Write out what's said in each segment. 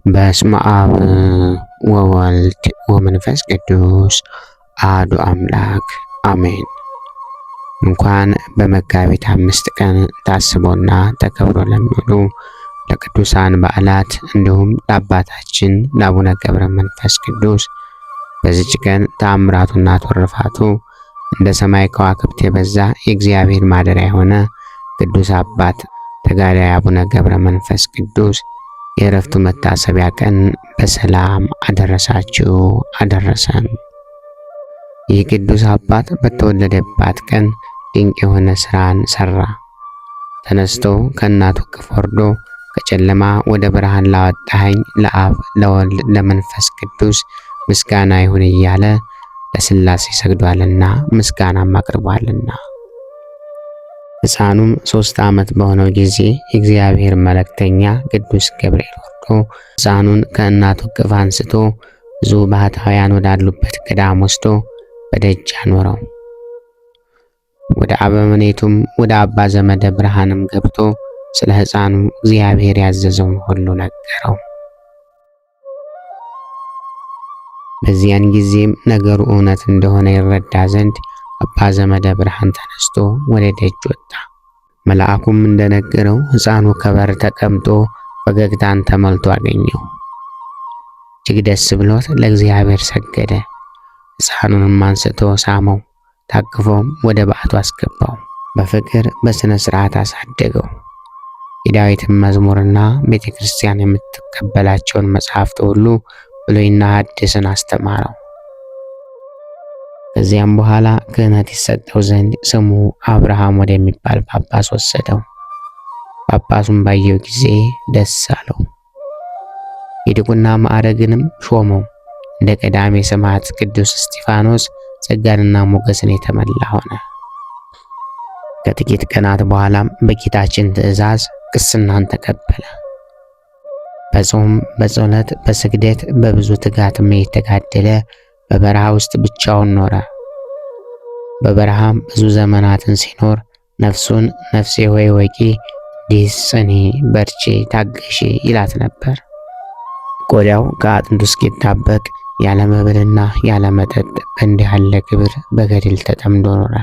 በስመ አብ ወወልድ ወመንፈስ ቅዱስ አሐዱ አምላክ አሜን። እንኳን በመጋቢት 5 ቀን ታስቦና ተከብሮ ለሚውሉ ለቅዱሳን በዓላት እንዲሁም ለአባታችን ለአቡነ ገብረ መንፈስ ቅዱስ በዚች ቀን ተአምራቱና ትሩፋቱ እንደ ሰማይ ከዋክብት የበዛ የእግዚአብሔር ማደሪያ የሆነ ቅዱስ አባት ተጋዳይ አቡነ ገብረ መንፈስ ቅዱስ የዕረፍቱ መታሰቢያ ቀን በሰላም አደረሳችሁ አደረሰን። ይህ ቅዱስ አባት በተወለደባት ቀን ድንቅ የሆነ ሥራን ሠራ። ተነስቶ ከእናቱ እቅፍ ወርዶ ከጨለማ ወደ ብርሃን ላወጣኸኝ ለአብ ለወልድ ለመንፈስ ቅዱስ ምስጋና ይሁን እያለ ለሥላሴ ሰግዷልና ምስጋናም አቅርቧልና። ሕፃኑም 3 ዓመት በሆነው ጊዜ የእግዚአብሔር መልእክተኛ ቅዱስ ገብርኤል ወርዶ ሕፃኑን ከእናቱ እቅፍ አንስቶ ብዙ ባህታውያን ወዳሉበት ገዳም ወስዶ በደጅ አኖረው። ወደ አበምኔቱም ወደ አባ ዘመደ ብርሃንም ገብቶ ስለ ሕፃኑ እግዚአብሔር ያዘዘውን ሁሉ ነገረው። በዚያን ጊዜም ነገሩ እውነት እንደሆነ ይረዳ ዘንድ አባ ዘመደ ብርሃን ተነስቶ ወደ ደጅ ወጣ። መልአኩም እንደነገረው ሕፃኑ ከበር ተቀምጦ ፈገግታን ተሞልቶ አገኘው። እጅግ ደስ ብሎት ለእግዚአብሔር ሰገደ። ሕፃኑንም አንስቶ ሳመው፣ ታቅፎም ወደ በዓቱ አስገባው። በፍቅር በሥነ ሥርዓት አሳደገው። የዳዊትን መዝሙርና ቤተ ክርስቲያን የምትቀበላቸውን መጽሐፍት ሁሉ ብሉይና ሐዲስን አስተማረው። ከዚያም በኋላ ክህነት ይሰጠው ዘንድ ስሙ አብርሃም ወደሚባል ጳጳስ ወሰደው። ጳጳሱም ባየው ጊዜ ደስ አለው። የዲቁና ማዕረግንም ሾመው። እንደ ቀዳሜ ሰማዕት ቅዱስ እስጢፋኖስ ጸጋንና ሞገስን የተመላ ሆነ። ከጥቂት ቀናት በኋላም በጌታችን ትእዛዝ ቅስናን ተቀበለ። በጾም በጸሎት በስግደት በብዙ ትጋትም የተጋደለ በበረሃ ውስጥ ብቻውን ኖረ። በበረሃም ብዙ ዘመናትን ሲኖር ነፍሱን ነፍሴ ሆይ ወቂ፣ እንዲህ ጽኒ፣ በርቺ፣ ታገሺ ይላት ነበር። ቆዳው ከአጥንቱ እስኪጣበቅ ያለ መብልና ያለ መጠጥ በእንዲህ ያለ ክብር በገድል ተጠምዶ ኖረ።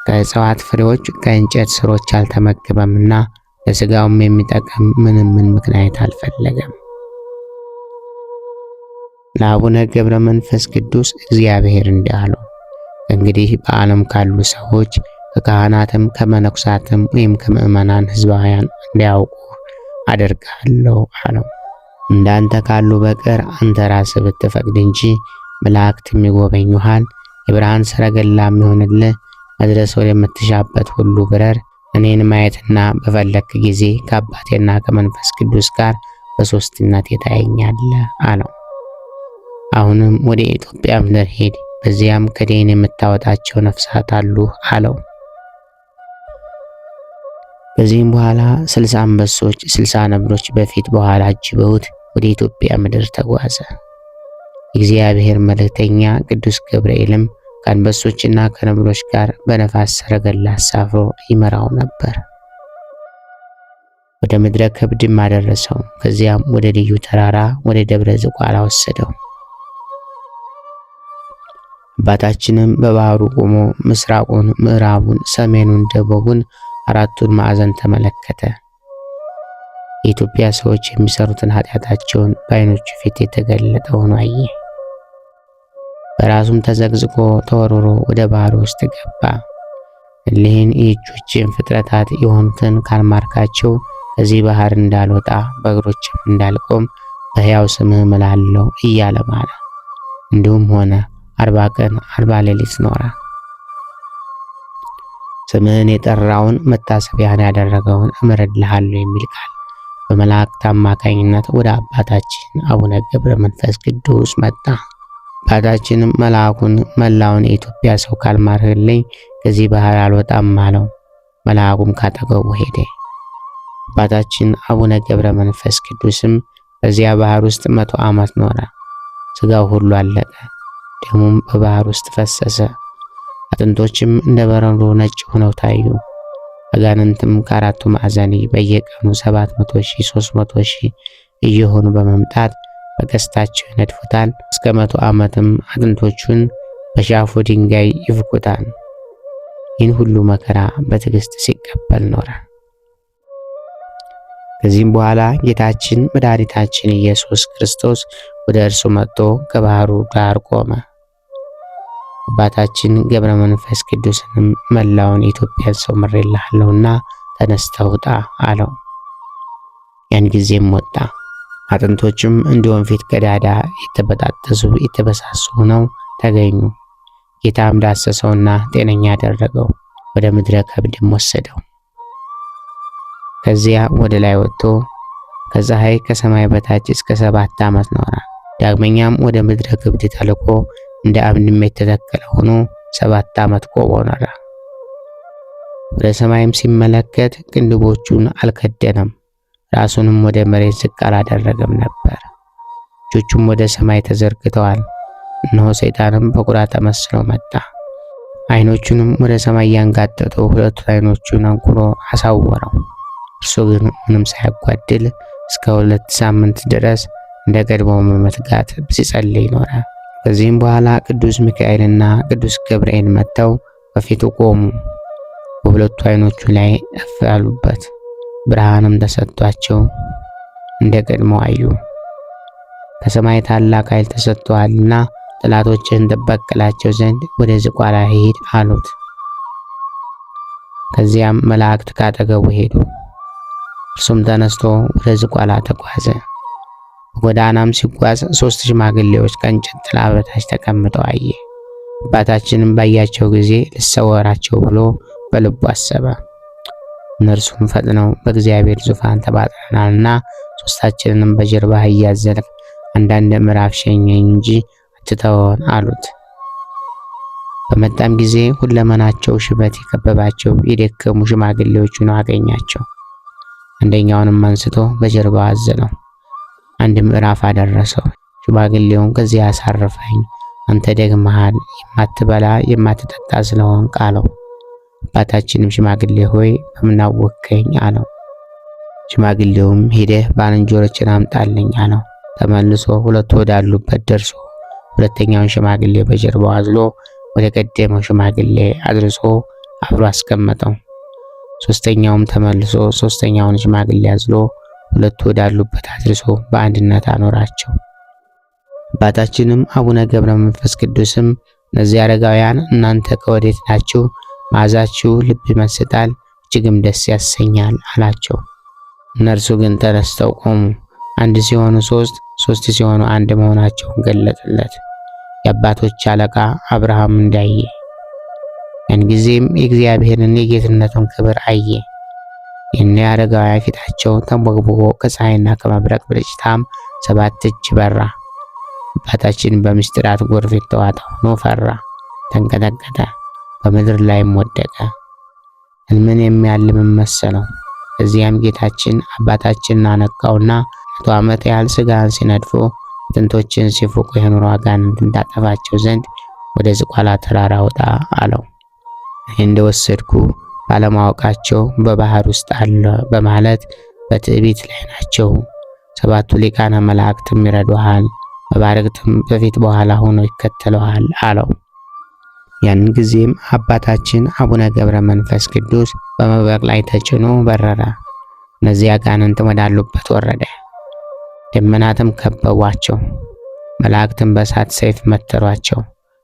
ከእጽዋት ፍሬዎች ከእንጨት ስሮች አልተመገበምና ለሥጋውም የሚጠቅም ምንም ምክንያት አልፈለገም። ለአቡነ ገብረ መንፈስ ቅዱስ እግዚአብሔር እንዲህ አለው፣ እንግዲህ በዓለም ካሉ ሰዎች ከካህናትም ከመነኩሳትም ወይም ከምዕመናን ሕዝባውያን እንዲያውቁ አደርጋለሁ አለው። እንዳንተ ካሉ በቀር አንተ ራስህ ብትፈቅድ እንጂ መላእክትም ይጎበኙሃል። የብርሃን ሰረገላም ይሆንልህ። መድረስ ወደምትሻበት ሁሉ ብረር። እኔን ማየትና በፈለክ ጊዜ ከአባቴና ከመንፈስ ቅዱስ ጋር በሦስትነት ታየኛለህ አለው። አሁንም ወደ ኢትዮጵያ ምድር ሄድ፣ በዚያም ከደይን የምታወጣቸው ነፍሳት አሉ አለው። ከዚህም በኋላ 60 አንበሶች 60 ነብሮች በፊት በኋላ አጅበውት ወደ ኢትዮጵያ ምድር ተጓዘ። የእግዚአብሔር መልእክተኛ ቅዱስ ገብርኤልም ከአንበሶችና ከነብሮች ጋር በነፋስ ሰረገላ አሳፍሮ ይመራው ነበር። ወደ ምድረ ከብድም አደረሰው። ከዚያም ወደ ልዩ ተራራ ወደ ደብረ ዝቋላ ወሰደው። አባታችንም በባህሩ ቆሞ ምስራቁን፣ ምዕራቡን፣ ሰሜኑን፣ ደቡቡን አራቱን ማዕዘን ተመለከተ። የኢትዮጵያ ሰዎች የሚሰሩትን ኃጢአታቸውን በዓይኖቹ ፊት የተገለጠ ሆኖ አየ። በራሱም ተዘግዝቆ ተወርውሮ ወደ ባህር ውስጥ ገባ። እሊህን የእጆችን ፍጥረታት የሆኑትን ካልማርካቸው ከዚህ ባህር እንዳልወጣ በእግሮችም እንዳልቆም በሕያው ስምህ እምላለሁ እያለ ማለ። እንዲሁም ሆነ። 40 ቀን 40 ሌሊት ኖረ። ስምህን የጠራውን መታሰቢያን ያደረገውን እምርልሃለሁ የሚል ቃል በመላእክት አማካኝነት ወደ አባታችን አቡነ ገብረ መንፈስ ቅዱስ መጣ። አባታችንም መልአኩን መላውን የኢትዮጵያ ሰው ካልማርህልኝ ከዚህ ባህር አልወጣም አለው። መልአኩም ካጠገቡ ሄደ። አባታችን አቡነ ገብረ መንፈስ ቅዱስም በዚያ ባህር ውስጥ 100 ዓመት ኖረ። ሥጋው ሁሉ አለቀ። ደሙም በባህር ውስጥ ፈሰሰ። አጥንቶችም እንደ በረዶ ነጭ ሆነው ታዩ። አጋንንትም ከአራቱ ማዕዘን በየቀኑ 700 ሺህ 300 ሺህ እየሆኑ በመምጣት በቀስታቸው ይነድፉታል። እስከ 100 ዓመትም አጥንቶቹን በሻፎ ድንጋይ ይፍቁታል። ይህን ሁሉ መከራ በትዕግስት ሲቀበል ኖረ። ከዚህም በኋላ ጌታችን መድኃኒታችን ኢየሱስ ክርስቶስ ወደ እርሱ መጥቶ ከባህሩ ዳር ቆመ። አባታችን ገብረ መንፈስ ቅዱስንም መላውን የኢትዮጵያን ሰው ምሬልሃለሁና ተነስተህ ውጣ አለው። ያን ጊዜም ወጣ። አጥንቶችም እንደ ወንፊት ቀዳዳ የተበሳሱ ሆነው ተገኙ። ጌታም ዳሰሰውና ጤነኛ አደረገው። ወደ ምድረ ከብድም ወሰደው። ከዚያ ወደ ላይ ወጥቶ ከፀሐይ ከሰማይ በታች እስከ 7 ዓመት ኖረ። ዳግመኛም ወደ ምድረ ከብድ ተልኮ እንደ አብንም የተተከለ ሆኖ 7 ዓመት ቆሞ ኖረ። ወደ ሰማይም ሲመለከት ቅንድቦቹን አልከደነም፣ ራሱንም ወደ መሬት ዝቅ አላደረገም ነበር። እጆቹም ወደ ሰማይ ተዘርግተዋል። እነሆ ሰይጣንም በቁራ ተመስሎ መጣ። ዓይኖቹንም ወደ ሰማይ ያንጋጠጡ ሁለቱን ዓይኖቹን አንቁሮ አሳወረው። እርሱ ግን ምንም ሳያጓድል እስከ 2 ሳምንት ድረስ እንደ ቀድሞው በመትጋት ሲጸልይ ኖረ። ከዚህም በኋላ ቅዱስ ሚካኤልና ቅዱስ ገብርኤል መጥተው በፊቱ ቆሙ። በሁለቱ ዓይኖቹ ላይ እፍ ያሉበት፣ ብርሃንም ተሰጥቷቸው እንደ ቀድሞው አዩ። ከሰማይ ታላቅ ኃይል ተሰጥቷልና ጠላቶችን ትበቀላቸው ዘንድ ወደ ዝቋላ ሂድ አሉት። ከዚያም መላእክት ካጠገቡ ሄዱ። እርሱም ተነስቶ ወደ ዝቋላ ተጓዘ። በጎዳናም ሲጓዝ 3 ሽማግሌዎች ከእንጨት ጥላ በታች ተቀምጠው አየ። አባታችንም ባያቸው ጊዜ ልሰወራቸው ብሎ በልቡ አሰበ። እነርሱም ፈጥነው በእግዚአብሔር ዙፋን ተባጥረናልና ሶስታችንንም በጀርባህ እያዘልክ አንዳንድ ምዕራፍ ሸኘኝ እንጂ አትተወን አሉት። በመጣም ጊዜ ሁለመናቸው ሽበት የከበባቸው የደከሙ ሽማግሌዎቹን አገኛቸው። አንደኛውንም አንስቶ በጀርባው አዘለው፣ 1 ምዕራፍ አደረሰው። ሽማግሌውን ከዚህ አሳርፈኝ፣ አንተ ደግመሃል፣ የማትበላ የማትጠጣ ስለሆንክ አለው። አባታችንም ሽማግሌ ሆይ በምን አወከኝ አለው። ሽማግሌውም ሄደህ ባልንጀሮችን አምጣልኝ አለው። ተመልሶ ሁለቱ ወዳሉበት ደርሶ ሁለተኛውን ሽማግሌ በጀርባው አዝሎ ወደ ቀደመው ሽማግሌ አድርሶ አብሮ አስቀመጠው። ሶስተኛውም ተመልሶ ሶስተኛውን ሽማግሌ አዝሎ ሁለቱ ወዳሉበት አድርሶ በአንድነት አኖራቸው። አባታችንም አቡነ ገብረ መንፈስ ቅዱስም እነዚህ አረጋውያን እናንተ ከወዴት ናችሁ? መዓዛችሁ ልብ ይመስጣል፣ እጅግም ደስ ያሰኛል አላቸው። እነርሱ ግን ተነስተው ቆሙ። 1 ሲሆኑ 3፣ 3 ሲሆኑ 1 መሆናቸውን ገለጡለት። የአባቶች አለቃ አብርሃም እንዳየ ያን ጊዜም የእግዚአብሔርን የጌትነቱን ክብር አየ። የነ አረጋውያን ፊታቸው ተንቦግቦጎ ከፀሐይና ከመብረቅ ብልጭታም 7 እጅ በራ። አባታችን በምስጢራት ጎርፍ የተዋጠ ሆኖ ፈራ፣ ተንቀጠቀጠ፣ በምድር ላይም ወደቀ። ሕልምን የሚያልም መሰለው። ከዚያም ጌታችን አባታችንን አነቃውና 100 ዓመት ያህል ሥጋን ሲነድፉ አጥንቶችን ሲፍቁ የኖሩ አጋንንት እንዳጠፋቸው ዘንድ ወደ ዝቋላ ተራራ ውጣ አለው። እኔ እንደወሰድኩ ባለማወቃቸው በባህር ውስጥ አለ በማለት በትዕቢት ላይ ናቸው። 7ቱ ሊቃነ መላእክትም ይረዱሃል፣ መባረክትም በፊት በኋላ ሆነው ይከተሉሃል አለው። ያን ጊዜም አባታችን አቡነ ገብረ መንፈስ ቅዱስ በመብረቅ ላይ ተጭኖ በረረ። እነዚህ አጋንንት ወዳሉበት ወረደ። ደመናትም ከበቧቸው። መላእክትም በእሳት ሰይፍ መተሯቸው፣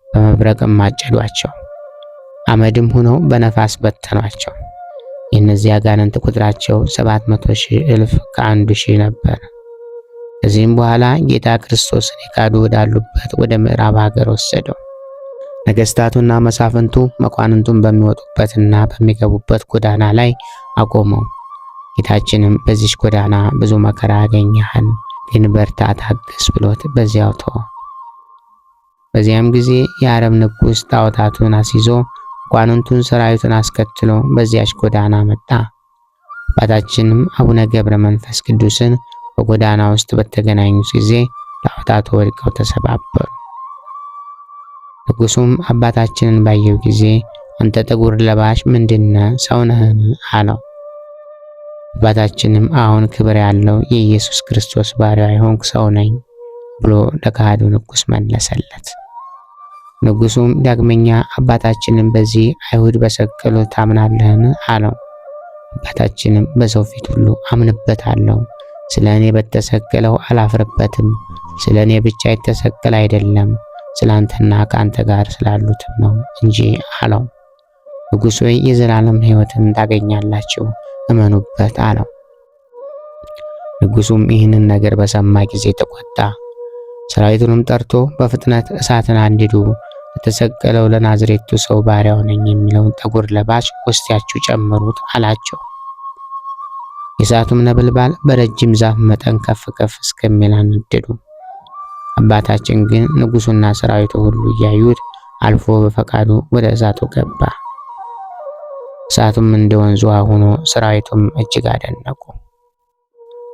በመብረቅም ማጨዷቸው። አመድም ሆነው በነፋስ በተኗቸው። የእነዚህ አጋንንት ቁጥራቸው 700,000 እልፍ ከ1,000 ነበር። ከዚህም በኋላ ጌታ ክርስቶስን የካዱ ወዳሉበት ወደ ምዕራብ ሀገር ወሰደው። ነገስታቱና መሳፍንቱ መኳንንቱን በሚወጡበትና በሚገቡበት ጎዳና ላይ አቆመው። ጌታችንም በዚች ጎዳና ብዙ መከራ ያገኛል፣ ግን በርታ ታገስ ብሎት በዚያው ተወ። በዚያም ጊዜ የአረብ ንጉሥ ጣዖታቱን አስይዞ መኳንንቱን ሰራዊቱን አስከትሎ በዚያች ጎዳና መጣ። አባታችንም አቡነ ገብረ መንፈስ ቅዱስን በጎዳና ውስጥ በተገናኙት ጊዜ ጣዖታቱ ወድቀው ተሰባበሩ። ንጉሡም አባታችንን ባየው ጊዜ አንተ ጠጉር ለባሽ ምንድነህ? ሰው ነህን? አለው። አባታችንም አሁን ክብር ያለው የኢየሱስ ክርስቶስ ባሪያ የሆንኩ ሰው ነኝ ብሎ ለካህዲው ንጉሥ መለሰለት። ንጉሡም ዳግመኛ አባታችንን በዚህ አይሁድ በሰቀሉት ታምናለህን? አለው። አባታችንም በሰው ፊት ሁሉ አምንበታለሁ፣ ስለ እኔ በተሰቀለው አላፍርበትም። ስለ እኔ ብቻ የተሰቀለ አይደለም፣ ስለ አንተና ከአንተ ጋር ስላሉትም ነው እንጂ አለው። ንጉሥ ሆይ የዘላለም ሕይወትን ታገኛላችሁ፣ እመኑበት አለው። ንጉሡም ይህንን ነገር በሰማ ጊዜ ተቆጣ። ሰራዊቱንም ጠርቶ በፍጥነት እሳትን አንድዱ፣ ለተሰቀለው ለናዝሬቱ ሰው ባሪያው ነኝ የሚለውን ጠጉር ለባሽ ወስዳችሁ ጨምሩት አላቸው። የእሳቱም ነበልባል በረጅም ዛፍ መጠን ከፍ ከፍ እስከሚል አነደዱ። አባታችን ግን ንጉሡና ሰራዊቱ ሁሉ እያዩት አልፎ በፈቃዱ ወደ እሳቱ ገባ። እሳቱም እንደ ወንዝ ውሃ ሆኖ ሰራዊቱም እጅግ አደነቁ።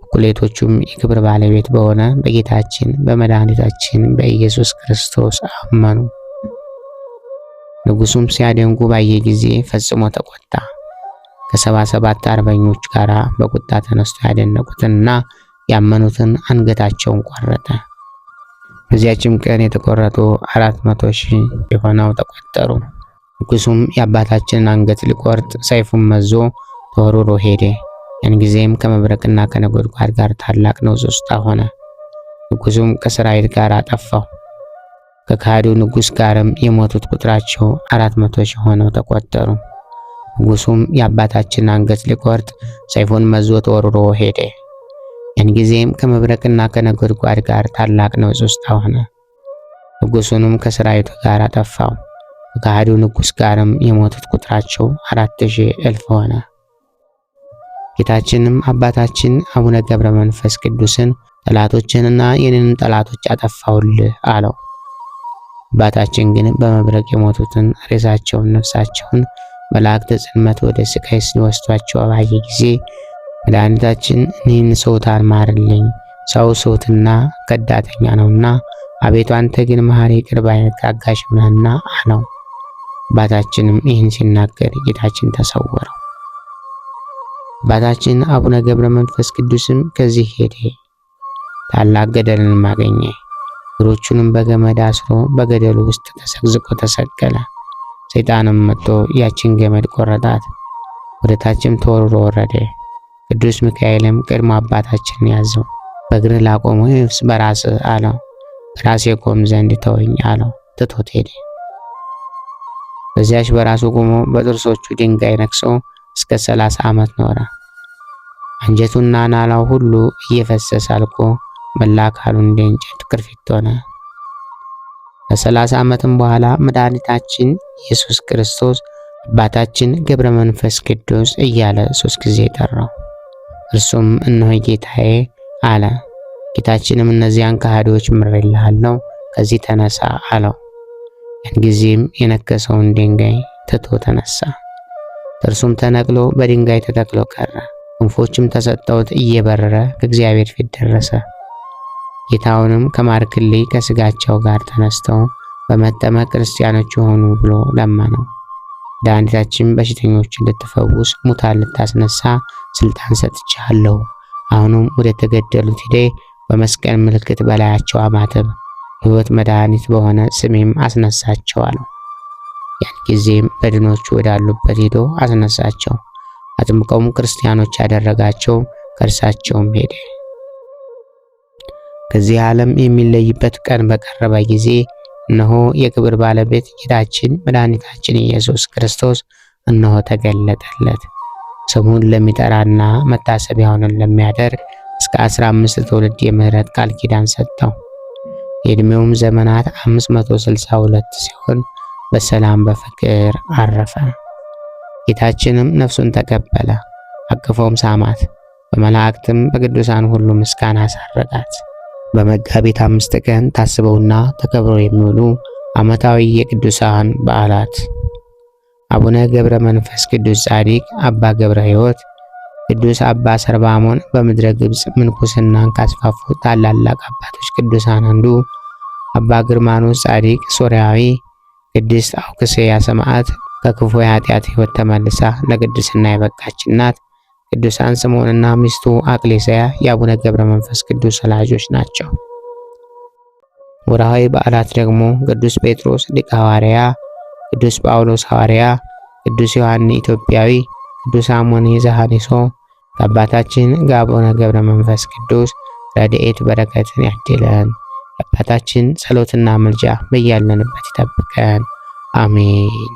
እኩሌቶቹም የክብር ባለቤት በሆነ በጌታችን በመድኃኒታችን በኢየሱስ ክርስቶስ አመኑ። ንጉሡም ሲያደንቁ ባየ ጊዜ ፈጽሞ ተቆጣ። ከ77 አርበኞች ጋር በቁጣ ተነስቶ ያደነቁትንና ያመኑትን አንገታቸውን ቆረጠ። በዚያችም ቀን የተቆረጡ 400,000 የሆነው ተቆጠሩ። ንጉሡም የአባታችንን አንገት ሊቆርጥ ሰይፉን መዞ ተወርውሮ ሄደ። ያን ጊዜም ከመብረቅና ከነጎድጓድ ጋር ታላቅ ንውጽውጽታ ሆነ። ንጉሡም ከሰራዊት ጋር አጠፋው። ከካህዲው ንጉሥ ጋርም የሞቱት ቁጥራቸው 400,000 ሆነው ተቆጠሩ። ንጉሡም የአባታችንን አንገት ሊቆርጥ ሰይፉን መዞ ተወርውሮ ሄደ። ያን ጊዜም ከመብረቅና ከነጎድጓድ ጋር ታላቅ ንውጽውጽታ ሆነ። ንጉሡንም ከሰራዊቱ ጋር አጠፋው። ከካህዲው ንጉሥ ጋርም የሞቱት ቁጥራቸው 4,000 ሆነ። ጌታችንም አባታችን አቡነ ገብረ መንፈስ ቅዱስን ጠላቶችንና የኔንም ጠላቶች አጠፋውልህ አለው። አባታችን ግን በመብረቅ የሞቱትን ሬሳቸውን ነፍሳቸውን መላእክተ ጽልመት ወደ ስቃይ ሲወስዷቸው ባየ ጊዜ መድኃኒታችን እኔን ሰውታን ማርልኝ፣ ሰው ሰውትና ከዳተኛ ነውና፣ አቤቱ አንተ ግን መሐሪ ይቅር ባይ ታጋሽም ነህና አለው። አባታችንም ይህን ሲናገር ጌታችን ተሰወረው። አባታችን አቡነ ገብረ መንፈስ ቅዱስም ከዚህ ሄደ። ታላቅ ገደልንም አገኘ። እግሮቹንም በገመድ አስሮ በገደሉ ውስጥ ተሰቅዝቆ ተሰቀለ። ሰይጣንም መጥቶ ያችን ገመድ ቆረጣት፣ ወደ ታችም ተወርውሮ ወረደ። ቅዱስ ሚካኤልም ቀድሞ አባታችንን ያዘው። በእግርህ ላቆም ወይስ በራስህ አለው። በራሴ ቆም ዘንድ ተወኝ አለው። ትቶት ሄደ። በዚያች በራሱ ቆሞ በጥርሶቹ ድንጋይ ነክሶ እስከ 30 ዓመት ኖረ። አንጀቱና ናላው ሁሉ እየፈሰሰ አልቆ መላ አካሉ እንደ እንጨት ቅርፊት ሆነ። ከ30 ዓመትም በኋላ መድኃኒታችን ኢየሱስ ክርስቶስ አባታችን ገብረ መንፈስ ቅዱስ እያለ 3 ጊዜ ጠራው። እርሱም እነሆ ጌታዬ አለ። ጌታችንም እነዚያን ከሃዲዎች ምሬልሃለሁ፣ ከዚህ ተነሳ አለው። ያን ጊዜም የነከሰውን ድንጋይ ትቶ ተነሳ። እርሱም ተነቅሎ በድንጋይ ተተክሎ ቀረ። ክንፎችም ተሰጠውት እየበረረ ከእግዚአብሔር ፊት ደረሰ። ጌታውንም ከማርክልኝ ከስጋቸው ጋር ተነስተው በመጠመቅ ክርስቲያኖች የሆኑ ብሎ ለመነው። መድኃኒታችን በሽተኞችን ልትፈውስ ሙታን ልታስነሳ ስልጣን ሰጥቻለሁ። አሁንም ወደ ተገደሉት ሂደ በመስቀል ምልክት በላያቸው አማተብ፣ ሕይወት መድኃኒት በሆነ ስሜም አስነሳቸው አለው። ያን ጊዜም በድኖቹ ወዳሉበት ሄዶ አስነሳቸው። አጥምቀውም ክርስቲያኖች ያደረጋቸው፣ ከእርሳቸውም ሄደ። ከዚህ ዓለም የሚለይበት ቀን በቀረበ ጊዜ እነሆ የክብር ባለቤት ጌታችን መድኃኒታችን ኢየሱስ ክርስቶስ እነሆ ተገለጠለት። ስሙን ለሚጠራና መታሰቢያውን ለሚያደርግ እስከ 15 ትውልድ የምህረት ቃል ኪዳን ሰጠው። የዕድሜውም ዘመናት 562 ሲሆን በሰላም በፍቅር አረፈ። ጌታችንም ነፍሱን ተቀበለ፣ አቅፎም ሳማት። በመላእክትም በቅዱሳን ሁሉ ምስጋና አሳረጋት። በመጋቢት 5 ቀን ታስበውና ተከብረው የሚውሉ ዓመታዊ የቅዱሳን በዓላት አቡነ ገብረ መንፈስ ቅዱስ ጻዲቅ፣ አባ ገብረ ሕይወት፣ ቅዱስ አባ ሰርባሞን በምድረ ግብጽ ምንኩስናን ካስፋፉ ታላላቅ አባቶች ቅዱሳን አንዱ፣ አባ ግርማኖስ ጻዲቅ ሶርያዊ፣ ቅድስት አውክስያ ሰማዕት፣ ከክፉ የኃጢአት ሕይወት ተመልሳ ለቅድስና የበቃች እናት ቅዱሳን ስምዖንና ሚስቱ አቅሌስያ የአቡነ ገብረ መንፈስ ቅዱስ ወላጆች ናቸው። ወርሃዊ በዓላት ደግሞ ቅዱስ ጴጥሮስ ሊቀ ሐዋርያ፣ ቅዱስ ጳውሎስ ሐዋርያ፣ ቅዱስ ዮሐንስ ኢትዮጵያዊ፣ ቅዱስ አሞኒ ዘሐኒሶ ከአባታችን ከአቡነ ገብረ መንፈስ ቅዱስ ረድኤት በረከትን ያድለን። የአባታችን ጸሎትና ምልጃ በያለንበት ይጠብቀን። አሜን።